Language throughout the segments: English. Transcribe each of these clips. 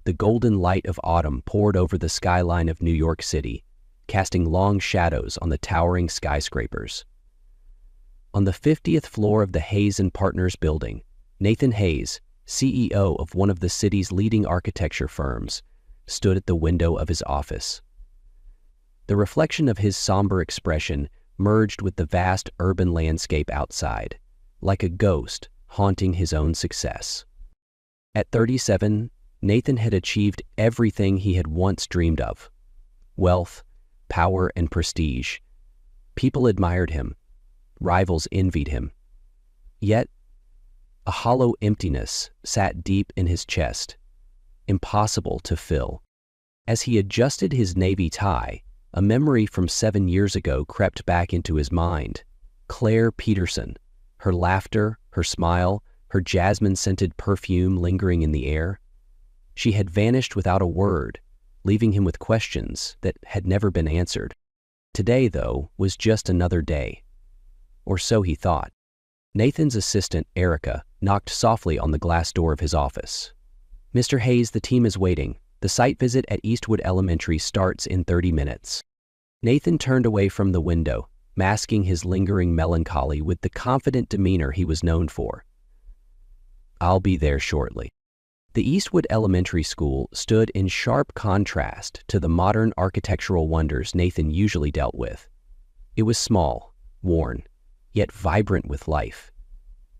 The golden light of autumn poured over the skyline of New York City, casting long shadows on the towering skyscrapers. On the 50th floor of the Hayes & Partners building, Nathan Hayes, CEO of one of the city's leading architecture firms, stood at the window of his office. The reflection of his somber expression merged with the vast urban landscape outside, like a ghost haunting his own success. At 37, Nathan had achieved everything he had once dreamed of: wealth, power, and prestige. People admired him. Rivals envied him. Yet, a hollow emptiness sat deep in his chest, impossible to fill. As he adjusted his navy tie, a memory from 7 years ago crept back into his mind. Claire Peterson, her laughter, her smile, her jasmine-scented perfume lingering in the air. She had vanished without a word, leaving him with questions that had never been answered. Today, though, was just another day. Or so he thought. Nathan's assistant, Erica, knocked softly on the glass door of his office. "Mr. Hayes, the team is waiting. The site visit at Eastwood Elementary starts in 30 minutes. Nathan turned away from the window, masking his lingering melancholy with the confident demeanor he was known for. "I'll be there shortly." The Eastwood Elementary School stood in sharp contrast to the modern architectural wonders Nathan usually dealt with. It was small, worn, yet vibrant with life.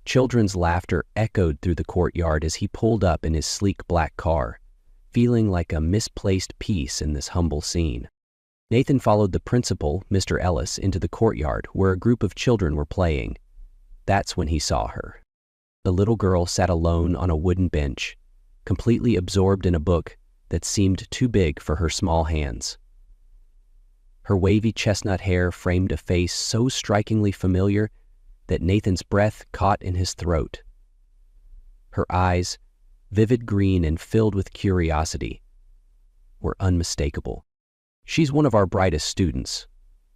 Children's laughter echoed through the courtyard as he pulled up in his sleek black car, feeling like a misplaced piece in this humble scene. Nathan followed the principal, Mr. Ellis, into the courtyard where a group of children were playing. That's when he saw her. The little girl sat alone on a wooden bench, completely absorbed in a book that seemed too big for her small hands. Her wavy chestnut hair framed a face so strikingly familiar that Nathan's breath caught in his throat. Her eyes, vivid green and filled with curiosity, were unmistakable. "She's one of our brightest students,"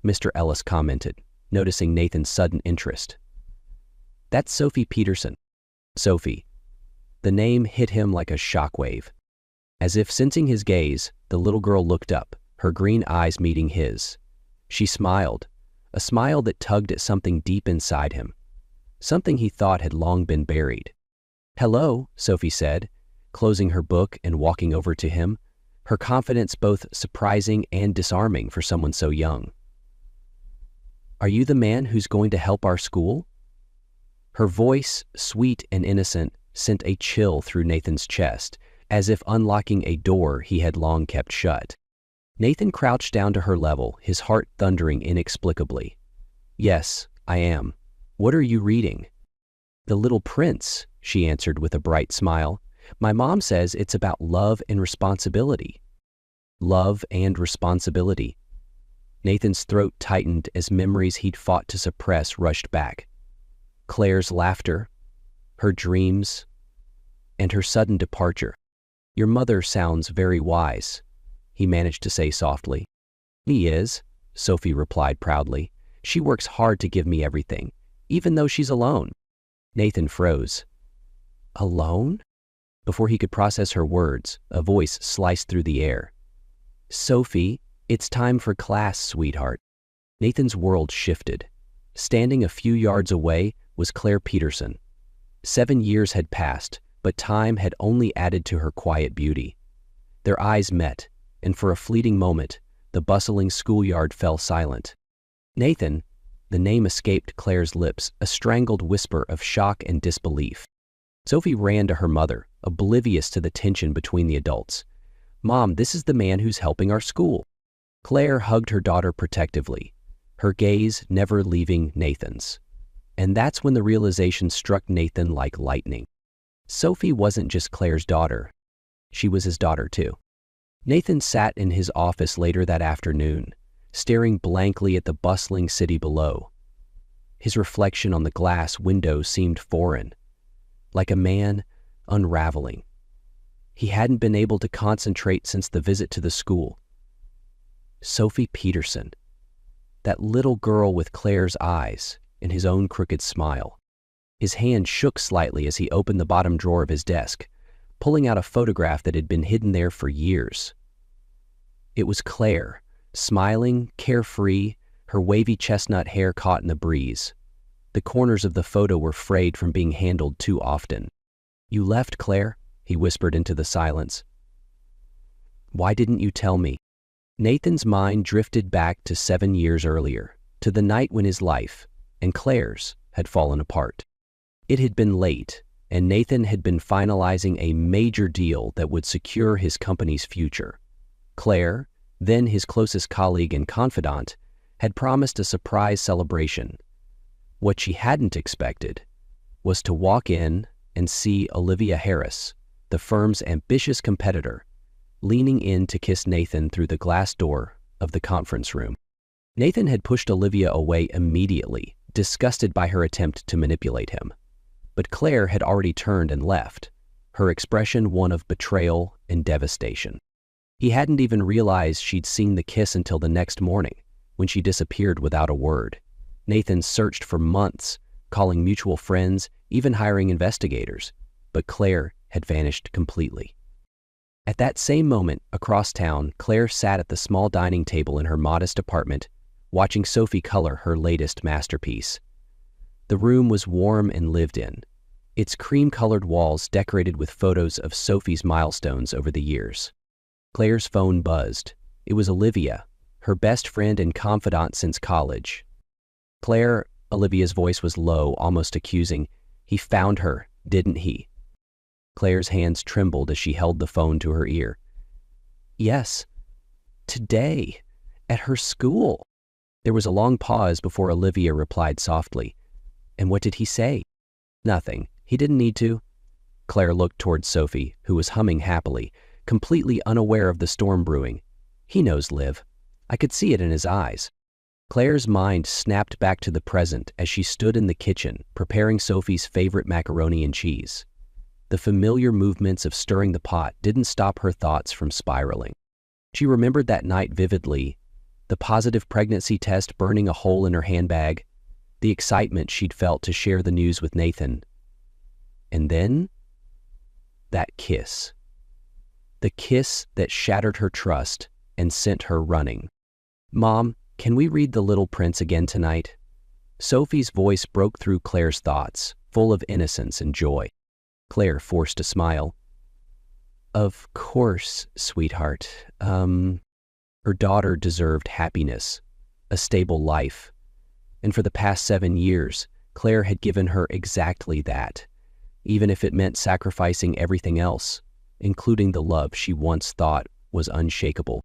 Mr. Ellis commented, noticing Nathan's sudden interest. "That's Sophie Peterson." Sophie. The name hit him like a shockwave. As if sensing his gaze, the little girl looked up, her green eyes meeting his. She smiled, a smile that tugged at something deep inside him, something he thought had long been buried. "Hello," Sophie said, closing her book and walking over to him, her confidence both surprising and disarming for someone so young. "Are you the man who's going to help our school?" Her voice, sweet and innocent, sent a chill through Nathan's chest, as if unlocking a door he had long kept shut. Nathan crouched down to her level, his heart thundering inexplicably. "Yes, I am. What are you reading?" "The Little Prince," she answered with a bright smile. "My mom says it's about love and responsibility." Love and responsibility. Nathan's throat tightened as memories he'd fought to suppress rushed back. Claire's laughter, her dreams, and her sudden departure. "Your mother sounds very wise," he managed to say softly. "He is," Sophie replied proudly. "She works hard to give me everything, even though she's alone." Nathan froze. "Alone?" Before he could process her words, a voice sliced through the air. "Sophie, it's time for class, sweetheart." Nathan's world shifted. Standing a few yards away was Claire Peterson. 7 years had passed, but time had only added to her quiet beauty. Their eyes met, and for a fleeting moment, the bustling schoolyard fell silent. "Nathan," the name escaped Claire's lips, a strangled whisper of shock and disbelief. Sophie ran to her mother, oblivious to the tension between the adults. "Mom, this is the man who's helping our school." Claire hugged her daughter protectively, her gaze never leaving Nathan's. And that's when the realization struck Nathan like lightning. Sophie wasn't just Claire's daughter. She was his daughter too. Nathan sat in his office later that afternoon, staring blankly at the bustling city below. His reflection on the glass window seemed foreign, like a man unraveling. He hadn't been able to concentrate since the visit to the school. Sophie Peterson, that little girl with Claire's eyes and his own crooked smile. His hand shook slightly as he opened the bottom drawer of his desk, pulling out a photograph that had been hidden there for years. It was Claire, smiling, carefree, her wavy chestnut hair caught in the breeze. The corners of the photo were frayed from being handled too often. "You left, Claire?" he whispered into the silence. "Why didn't you tell me?" Nathan's mind drifted back to 7 years earlier, to the night when his life, and Claire's, had fallen apart. It had been late, and Nathan had been finalizing a major deal that would secure his company's future. Claire, then his closest colleague and confidant, had promised a surprise celebration. What she hadn't expected was to walk in and see Olivia Harris, the firm's ambitious competitor, leaning in to kiss Nathan through the glass door of the conference room. Nathan had pushed Olivia away immediately, disgusted by her attempt to manipulate him. But Claire had already turned and left, her expression one of betrayal and devastation. He hadn't even realized she'd seen the kiss until the next morning, when she disappeared without a word. Nathan searched for months, calling mutual friends, even hiring investigators, but Claire had vanished completely. At that same moment, across town, Claire sat at the small dining table in her modest apartment, watching Sophie color her latest masterpiece. The room was warm and lived in, its cream-colored walls decorated with photos of Sophie's milestones over the years. Claire's phone buzzed. It was Olivia, her best friend and confidant since college. "Claire," Olivia's voice was low, almost accusing. "He found her, didn't he?" Claire's hands trembled as she held the phone to her ear. "Yes, today, at her school." There was a long pause before Olivia replied softly. "And what did he say?" "Nothing. He didn't need to." Claire looked toward Sophie, who was humming happily, completely unaware of the storm brewing. "He knows, Liv. I could see it in his eyes." Claire's mind snapped back to the present as she stood in the kitchen, preparing Sophie's favorite macaroni and cheese. The familiar movements of stirring the pot didn't stop her thoughts from spiraling. She remembered that night vividly, the positive pregnancy test burning a hole in her handbag, the excitement she'd felt to share the news with Nathan. And then, that kiss. The kiss that shattered her trust and sent her running. "Mom, can we read The Little Prince again tonight?" Sophie's voice broke through Claire's thoughts, full of innocence and joy. Claire forced a smile. "Of course, sweetheart. Her daughter deserved happiness, a stable life. And for the past 7 years, Claire had given her exactly that, even if it meant sacrificing everything else, including the love she once thought was unshakable.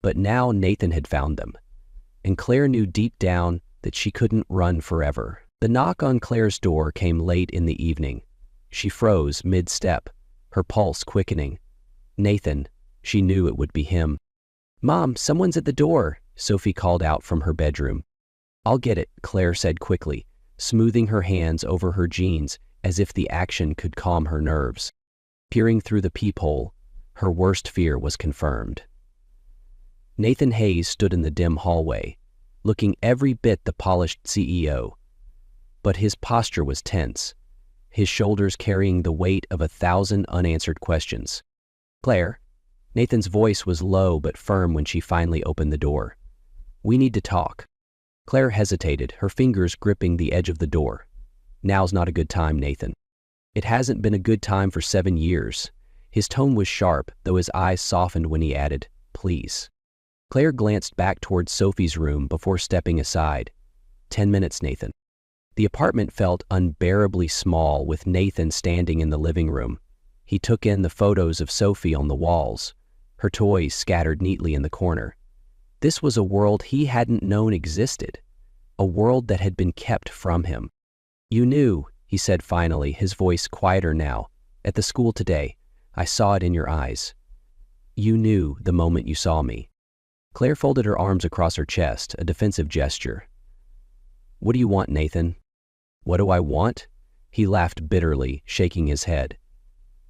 But now Nathan had found them, and Claire knew deep down that she couldn't run forever. The knock on Claire's door came late in the evening. She froze mid-step, her pulse quickening. Nathan, she knew it would be him. "Mom, someone's at the door," Sophie called out from her bedroom. "I'll get it," Claire said quickly, smoothing her hands over her jeans as if the action could calm her nerves. Peering through the peephole, her worst fear was confirmed. Nathan Hayes stood in the dim hallway, looking every bit the polished CEO. But his posture was tense, his shoulders carrying the weight of 1,000 unanswered questions. "Claire," Nathan's voice was low but firm when she finally opened the door. "We need to talk." Claire hesitated, her fingers gripping the edge of the door. "Now's not a good time, Nathan." "It hasn't been a good time for 7 years. His tone was sharp, though his eyes softened when he added, "Please." Claire glanced back toward Sophie's room before stepping aside. 10 minutes, Nathan." The apartment felt unbearably small with Nathan standing in the living room. He took in the photos of Sophie on the walls, her toys scattered neatly in the corner. This was a world he hadn't known existed, a world that had been kept from him. "You knew," he said finally, his voice quieter now, "at the school today. I saw it in your eyes. You knew the moment you saw me." Claire folded her arms across her chest, a defensive gesture. "What do you want, Nathan?" "What do I want?" He laughed bitterly, shaking his head.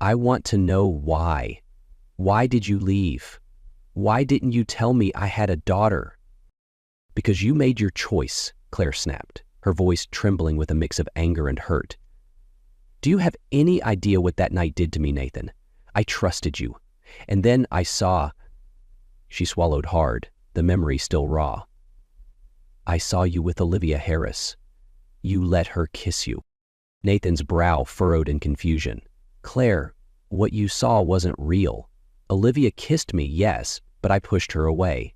"I want to know why. Why did you leave? Why didn't you tell me I had a daughter?" "Because you made your choice," Claire snapped, her voice trembling with a mix of anger and hurt. "Do you have any idea what that night did to me, Nathan? I trusted you. And then I saw—" She swallowed hard, the memory still raw. "I saw you with Olivia Harris. You let her kiss you." Nathan's brow furrowed in confusion. "Claire, what you saw wasn't real. Olivia kissed me, yes, but I pushed her away.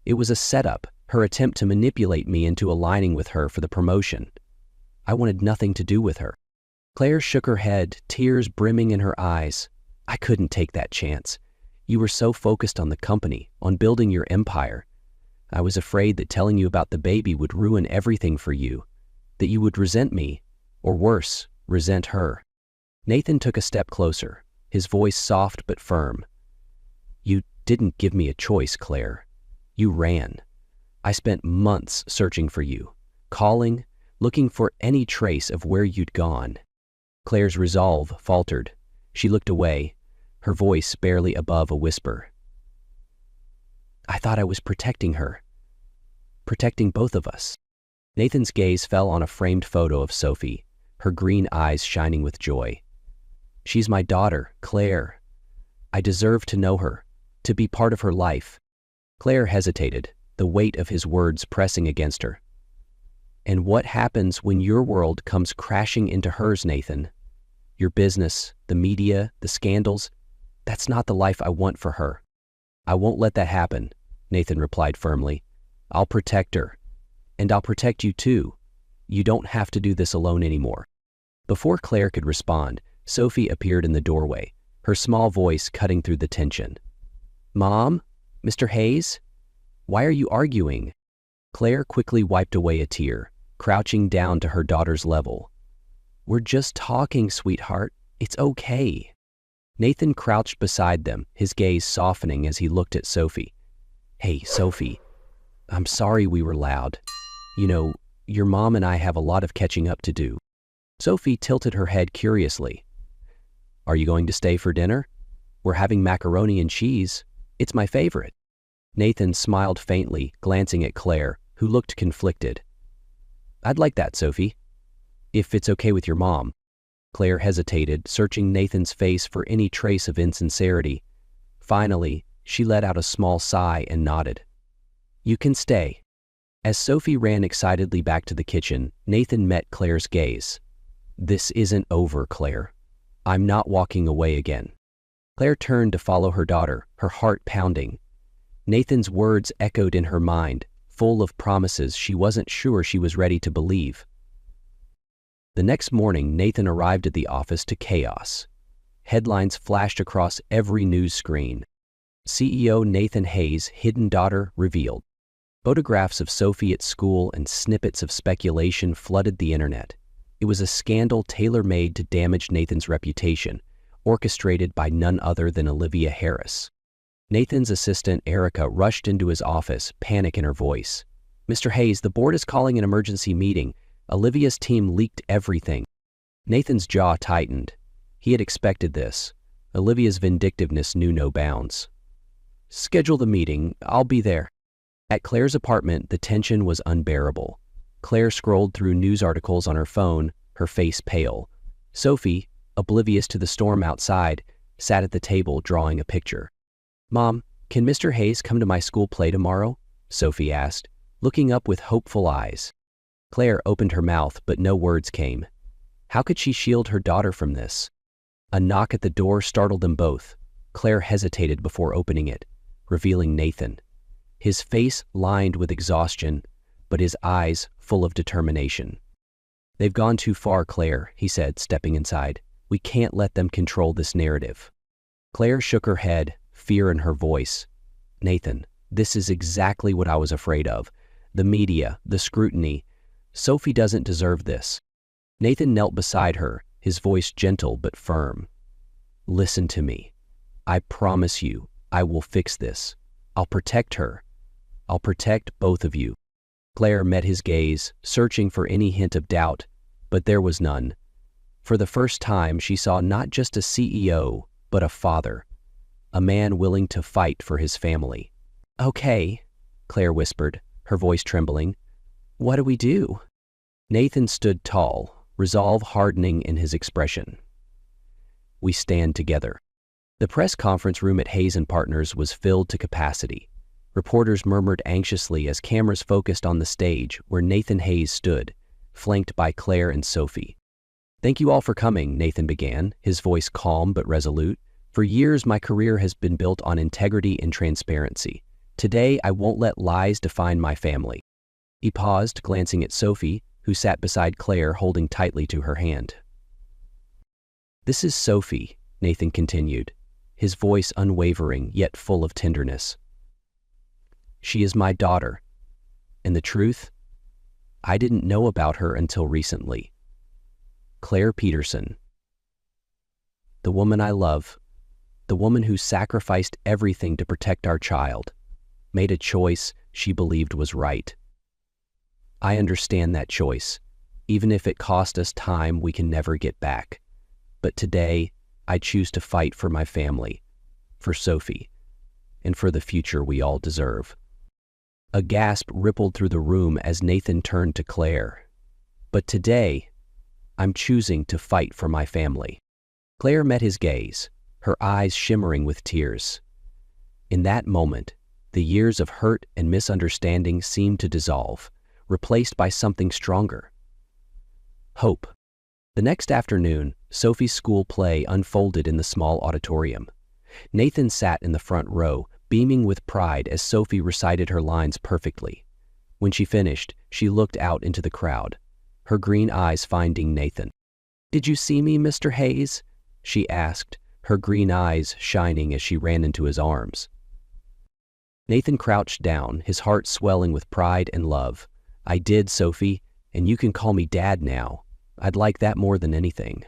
It was a setup, her attempt to manipulate me into aligning with her for the promotion. I wanted nothing to do with her." Claire shook her head, tears brimming in her eyes. "I couldn't take that chance. You were so focused on the company, on building your empire. I was afraid that telling you about the baby would ruin everything for you, that you would resent me, or worse, resent her." Nathan took a step closer, his voice soft but firm. "You didn't give me a choice, Claire. You ran. I spent months searching for you, calling, looking for any trace of where you'd gone." Claire's resolve faltered. She looked away, her voice barely above a whisper. "I thought I was protecting her, protecting both of us." Nathan's gaze fell on a framed photo of Sophie, her green eyes shining with joy. "She's my daughter, Claire. I deserve to know her, to be part of her life." Claire hesitated, the weight of his words pressing against her. "And what happens when your world comes crashing into hers, Nathan? Your business, the media, the scandals, that's not the life I want for her." "I won't let that happen," Nathan replied firmly. "I'll protect her. And I'll protect you too. You don't have to do this alone anymore." Before Claire could respond, Sophie appeared in the doorway, her small voice cutting through the tension. "Mom? Mr. Hayes? Why are you arguing?" Claire quickly wiped away a tear, crouching down to her daughter's level. "We're just talking, sweetheart. It's okay." Nathan crouched beside them, his gaze softening as he looked at Sophie. "Hey, Sophie, I'm sorry we were loud. You know, your mom and I have a lot of catching up to do." Sophie tilted her head curiously. "Are you going to stay for dinner? We're having macaroni and cheese. It's my favorite." Nathan smiled faintly, glancing at Claire, who looked conflicted. "I'd like that, Sophie. If it's okay with your mom." Claire hesitated, searching Nathan's face for any trace of insincerity. Finally, she let out a small sigh and nodded. "You can stay." As Sophie ran excitedly back to the kitchen, Nathan met Claire's gaze. "This isn't over, Claire. I'm not walking away again." Claire turned to follow her daughter, her heart pounding. Nathan's words echoed in her mind, full of promises she wasn't sure she was ready to believe. The next morning, Nathan arrived at the office to chaos. Headlines flashed across every news screen. CEO Nathan Hayes' hidden daughter revealed. Photographs of Sophie at school and snippets of speculation flooded the internet. It was a scandal tailor-made to damage Nathan's reputation, orchestrated by none other than Olivia Harris. Nathan's assistant, Erica, rushed into his office, panic in her voice. "Mr. Hayes, the board is calling an emergency meeting. Olivia's team leaked everything." Nathan's jaw tightened. He had expected this. Olivia's vindictiveness knew no bounds. "Schedule the meeting. I'll be there." At Claire's apartment, the tension was unbearable. Claire scrolled through news articles on her phone, her face pale. Sophie, oblivious to the storm outside, sat at the table drawing a picture. "Mom, can Mr. Hayes come to my school play tomorrow?" Sophie asked, looking up with hopeful eyes. Claire opened her mouth, but no words came. How could she shield her daughter from this? A knock at the door startled them both. Claire hesitated before opening it, revealing Nathan. His face lined with exhaustion, but his eyes full of determination. "They've gone too far, Claire," he said, stepping inside. "We can't let them control this narrative." Claire shook her head, fear in her voice. "Nathan, this is exactly what I was afraid of. The media, the scrutiny. Sophie doesn't deserve this." Nathan knelt beside her, his voice gentle but firm. "Listen to me. I promise you, I will fix this. I'll protect her. I'll protect both of you." Claire met his gaze, searching for any hint of doubt, but there was none. For the first time, she saw not just a CEO, but a father, a man willing to fight for his family. "Okay," Claire whispered, her voice trembling. "What do we do?" Nathan stood tall, resolve hardening in his expression. "We stand together." The press conference room at Hayes and Partners was filled to capacity. Reporters murmured anxiously as cameras focused on the stage where Nathan Hayes stood, flanked by Claire and Sophie. "Thank you all for coming," Nathan began, his voice calm but resolute. "For years, my career has been built on integrity and transparency. Today, I won't let lies define my family." He paused, glancing at Sophie, who sat beside Claire, holding tightly to her hand. "This is Sophie," Nathan continued, his voice unwavering yet full of tenderness. "She is my daughter, and the truth? I didn't know about her until recently. Claire Peterson, the woman I love, the woman who sacrificed everything to protect our child, made a choice she believed was right. I understand that choice, even if it cost us time we can never get back. But today, I choose to fight for my family, for Sophie, and for the future we all deserve." A gasp rippled through the room as Nathan turned to Claire. "But today, I'm choosing to fight for my family." Claire met his gaze, her eyes shimmering with tears. In that moment, the years of hurt and misunderstanding seemed to dissolve, replaced by something stronger: hope. The next afternoon, Sophie's school play unfolded in the small auditorium. Nathan sat in the front row, beaming with pride as Sophie recited her lines perfectly. When she finished, she looked out into the crowd, her green eyes finding Nathan. "Did you see me, Mr. Hayes?" she asked, her green eyes shining as she ran into his arms. Nathan crouched down, his heart swelling with pride and love. "I did, Sophie, and you can call me Dad now. I'd like that more than anything."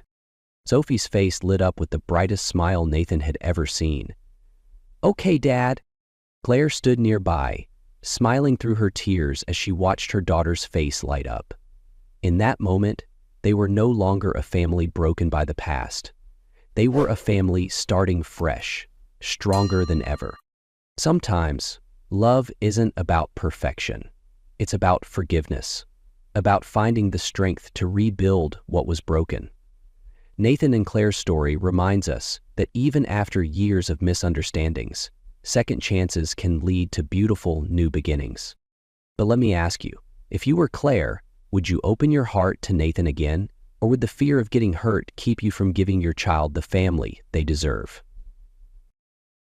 Sophie's face lit up with the brightest smile Nathan had ever seen. "Okay, Dad." Claire stood nearby, smiling through her tears as she watched her daughter's face light up. In that moment, they were no longer a family broken by the past. They were a family starting fresh, stronger than ever. Sometimes, love isn't about perfection. It's about forgiveness, about finding the strength to rebuild what was broken. Nathan and Claire's story reminds us that even after years of misunderstandings, second chances can lead to beautiful new beginnings. But let me ask you, if you were Claire, would you open your heart to Nathan again, or would the fear of getting hurt keep you from giving your child the family they deserve?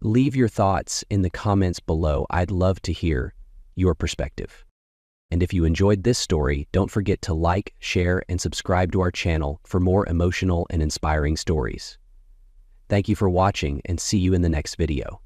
Leave your thoughts in the comments below. I'd love to hear your perspective. And if you enjoyed this story, don't forget to like, share, and subscribe to our channel for more emotional and inspiring stories. Thank you for watching, and see you in the next video.